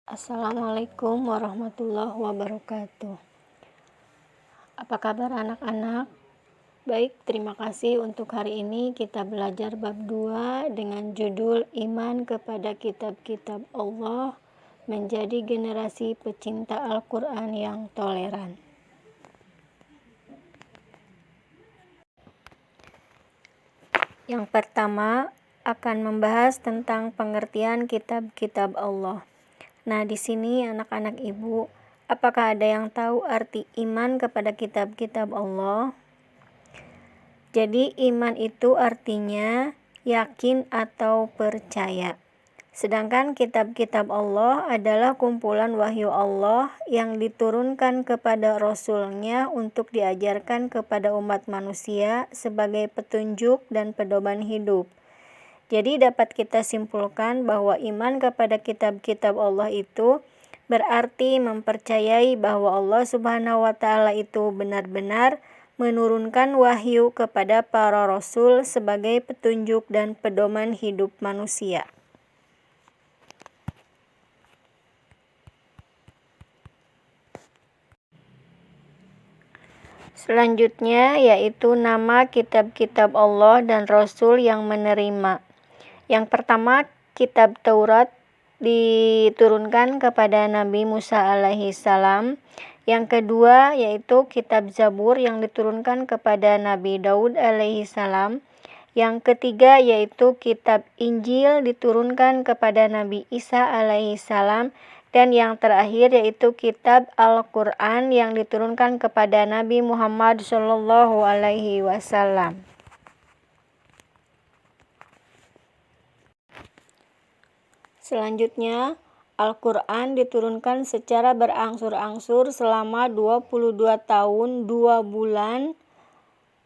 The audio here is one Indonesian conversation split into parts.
Assalamualaikum warahmatullahi wabarakatuh. Apa kabar anak-anak? Baik, terima kasih untuk hari ini kita belajar bab 2 dengan judul Iman kepada kitab-kitab Allah, menjadi generasi pecinta Al-Quran yang toleran. Yang pertama akan membahas tentang pengertian kitab-kitab Allah. Nah, di sini anak-anak ibu, apakah ada yang tahu arti iman kepada kitab-kitab Allah? Jadi iman itu artinya yakin atau percaya. Sedangkan kitab-kitab Allah adalah kumpulan wahyu Allah yang diturunkan kepada Rasul-Nya untuk diajarkan kepada umat manusia sebagai petunjuk dan pedoman hidup. Jadi dapat kita simpulkan bahwa iman kepada kitab-kitab Allah itu berarti mempercayai bahwa Allah Subhanahu wa Ta'ala itu benar-benar menurunkan wahyu kepada para rasul sebagai petunjuk dan pedoman hidup manusia. Selanjutnya yaitu nama kitab-kitab Allah dan Rasul yang menerima. Yang pertama, kitab Taurat diturunkan kepada Nabi Musa alaihi salam. Yang kedua yaitu kitab Zabur yang diturunkan kepada Nabi Daud alaihi salam. Yang ketiga yaitu kitab Injil diturunkan kepada Nabi Isa alaihi salam. Dan yang terakhir yaitu kitab Al-Quran yang diturunkan kepada Nabi Muhammad sallallahu alaihi wasallam. Selanjutnya, Al-Quran diturunkan secara berangsur-angsur selama 22 tahun, 2 bulan,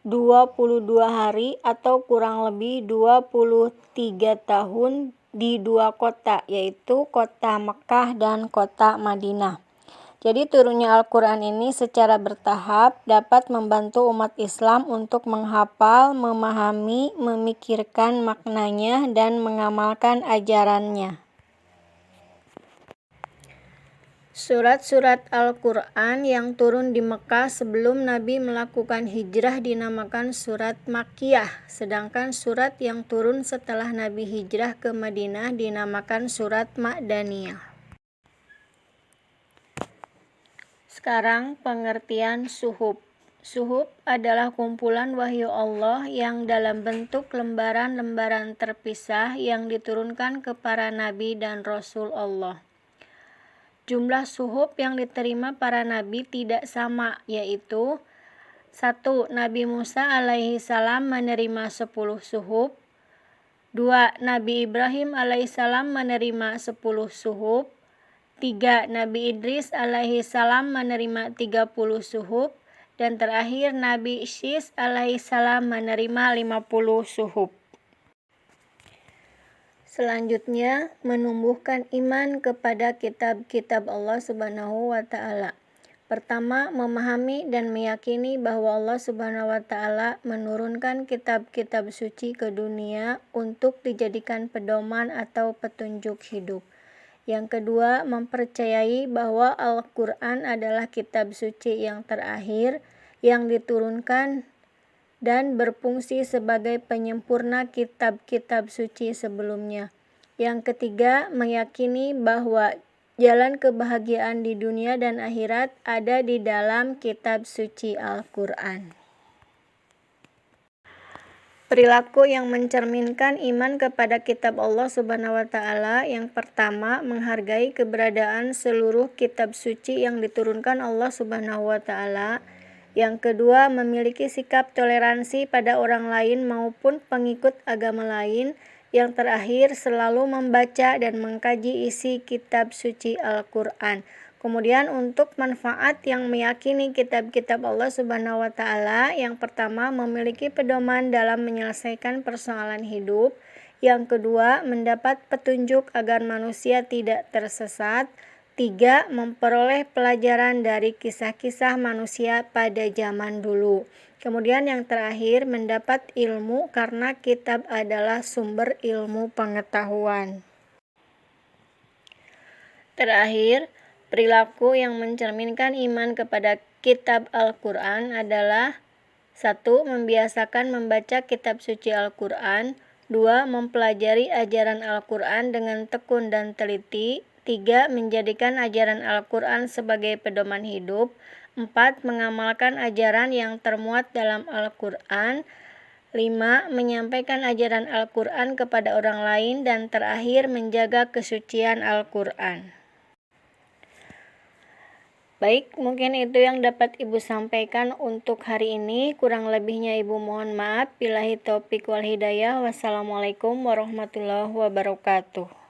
22 hari atau kurang lebih 23 tahun di 2 kota, yaitu kota Mekah dan kota Madinah. Jadi turunnya Al-Quran ini secara bertahap dapat membantu umat Islam untuk menghafal, memahami, memikirkan maknanya, dan mengamalkan ajarannya. Surat-surat Al-Quran yang turun di Mekah sebelum Nabi melakukan hijrah dinamakan surat Makkiyah, sedangkan surat yang turun setelah Nabi hijrah ke Madinah dinamakan surat Madaniyah. Sekarang pengertian suhuf. Suhuf adalah kumpulan wahyu Allah yang dalam bentuk lembaran-lembaran terpisah yang diturunkan ke para nabi dan rasul Allah. Jumlah suhuf yang diterima para nabi tidak sama, yaitu 1. Nabi Musa alaihi salam menerima 10 suhuf. 2. Nabi Ibrahim alaihi salam menerima 10 suhuf. 3. Nabi Idris alaihi salam menerima 30 suhuf. Dan terakhir Nabi Syis alaihi salam menerima 50 suhuf. Selanjutnya, menumbuhkan iman kepada kitab-kitab Allah Subhanahu wa Ta'ala. Pertama, memahami dan meyakini bahwa Allah Subhanahu wa Ta'ala menurunkan kitab-kitab suci ke dunia untuk dijadikan pedoman atau petunjuk hidup. Yang kedua, mempercayai bahwa Al-Quran adalah kitab suci yang terakhir yang diturunkan dan berfungsi sebagai penyempurna kitab-kitab suci sebelumnya. Yang ketiga, meyakini bahwa jalan kebahagiaan di dunia dan akhirat ada di dalam kitab suci Al-Quran. Perilaku yang mencerminkan iman kepada kitab Allah Subhanahu wa Ta'ala. Yang pertama, menghargai keberadaan seluruh kitab suci yang diturunkan Allah Subhanahu wa Ta'ala. Yang kedua, memiliki sikap toleransi pada orang lain maupun pengikut agama lain. Yang terakhir, selalu membaca dan mengkaji isi kitab suci Al-Quran. Kemudian untuk manfaat yang meyakini kitab-kitab Allah Subhanahu wa Ta'ala, yang pertama, memiliki pedoman dalam menyelesaikan persoalan hidup. Yang kedua, mendapat petunjuk agar manusia tidak tersesat. 3. Memperoleh pelajaran dari kisah-kisah manusia pada zaman dulu. Kemudian yang terakhir, mendapat ilmu karena kitab adalah sumber ilmu pengetahuan. Terakhir, perilaku yang mencerminkan iman kepada kitab Al-Quran adalah 1. Membiasakan membaca kitab suci Al-Quran. 2. Mempelajari ajaran Al-Quran dengan tekun dan teliti. 3. Menjadikan ajaran Al-Quran sebagai pedoman hidup. 4. Mengamalkan ajaran yang termuat dalam Al-Quran. 5. Menyampaikan ajaran Al-Quran kepada orang lain. Dan terakhir, menjaga kesucian Al-Quran. Baik, mungkin itu yang dapat Ibu sampaikan untuk hari ini. Kurang lebihnya Ibu mohon maaf. Billahi taufiq wal hidayah. Wassalamualaikum warahmatullahi wabarakatuh.